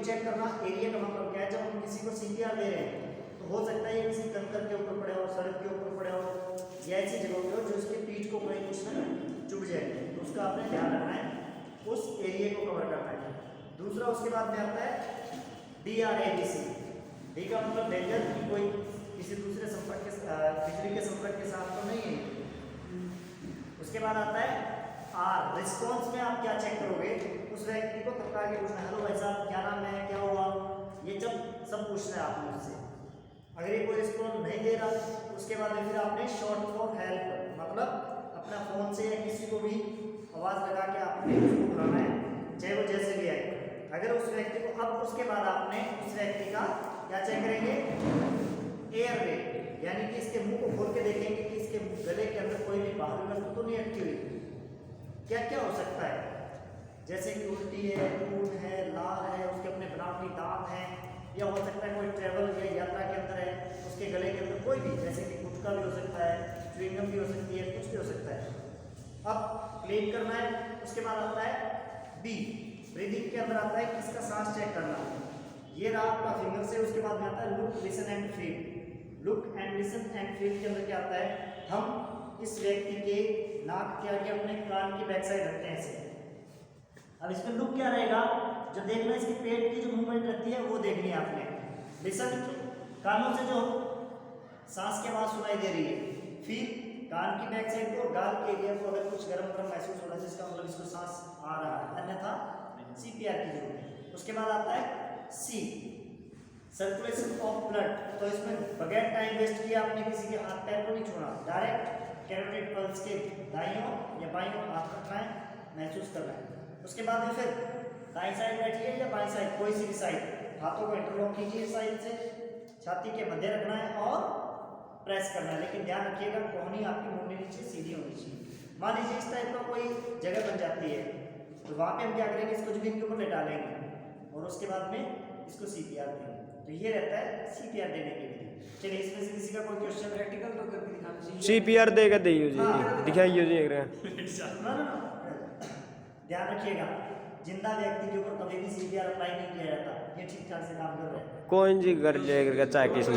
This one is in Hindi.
भी चेक करना। एरिया का मतलब क्या है, जब हम किसी को सीपीआर दे रहे हैं तो हो सकता है ये किसी कंकर के ऊपर पड़े हो, सड़क के ऊपर पड़े हो, या ऐसी जगह पे हो जो उसकी पीठ को कहीं कुछ ना चुभ जाए, तो उसका आपने ध्यान रखना है, उस एरिया को कवर करना है। दूसरा उसके बाद में आता है DRABC। डी का मतलब डेंजर, की कोई किसी दूसरे संपर्क के बिजली के संपर्क के साथ तो नहीं है। उसके बाद आता है R। रिस्पॉन्स में आप क्या चेक करोगे, उस व्यक्ति को तत्काल के पूछना, हेलो भाई साहब क्या नाम है, क्या हुआ, ये सब पूछना है आपने उससे। अगर ये कोई रिस्पॉन्स नहीं दे रहा, उसके बाद में फिर आपने शॉर्ट फॉर हेल्प, मतलब अपना फोन से या किसी को भी आवाज लगा के आपने उसको बुलाना है, चाहे वो जैसे भी आए। अगर उस व्यक्ति को, अब उसके बाद आपने उस व्यक्ति का क्या चेक करेंगे, एयरवे, यानी कि इसके मुंह को खोल के देखेंगे कि इसके गले के अंदर कोई भी बाहरी वस्तु तो नहीं अटकी हुई। क्या क्या हो सकता है, जैसे कि उल्टी है, खून है, लाल है, उसके अपने बनावटी दांत हैं, या हो सकता है कोई ट्रेवल या यात्रा के अंदर है, उसके गले के अंदर कोई भी, जैसे कि गुटखा भी हो सकता है, च्युइंगम भी हो सकती है, कुछ भी हो सकता है। अब क्लीन करना है। उसके बाद आता है B। ब्रीदिंग के अंदर आता है किसका सांस चेक करना, ये रहा आपका फिंगर से। उसके बाद में आता है look, listen and feel. Look and listen and feel के अंदर क्या आता है, हम इस व्यक्ति के नाक के आगे अपने कान की बैक साइड रखते हैं ऐसे। अब इसमें लुक क्या रहेगा, जो देखना है इसके पेट की जो मूवमेंट रहती है वो देखनी है आपने। लिसन, कानों से जो सांस की आवाज सुनाई दे रही है। फील, कान की बैक साइड को, गाल के एरिया को अगर कुछ गर्म गर्म महसूस हो रहा है, जिसका मतलब इसको सांस आ रहा है, अन्यथा सीपीआर की जरूरत है। उसके बाद आता है C। Circulation of blood. तो इसमें बगैर टाइम वेस्ट किए आपने किसी के हाथ पैर को नहीं छोड़ा, डायरेक्ट कैरोटिड पल्स के दाईं ओर या बाईं ओर हाथ रखना है, महसूस करना है। उसके बाद में फिर दाईं साइड बैठिए या बाईं साइड, कोई सी भी साइड, हाथों को इंटरलॉक कीजिए साइड से, छाती के मध्य रखना है और प्रेस करना है। लेकिन ध्यान रखिएगा कोहनी आपकी मुंडी नीचे सीधी होनी चाहिए। मान लीजिए इस टाइप का कोई जगह बन जाती है, तो वहां पे हम क्या करेंगे, इसको जमीन के ऊपर लेटा लेंगे और उसके बाद में इसको सीपीआर देंगे। तो ये रहता है सीपीआर देने के लिए। चलिए इसमें से किसी का कोई क्वेश्चन प्रैक्टिकल तो करके दिखाना। सीपीआर देगा दियो जी, हाँ, दिखाइयो जी एक रहा। ना ध्यान रखिएगा, जिंदा व्यक्ति के ऊपर कभी भी सीपीआर अप्लाई नहीं किया जाता, ये ठीक ठाक से काम कर रहे हैं। कौन जी कर जाएगा चाहे किस्म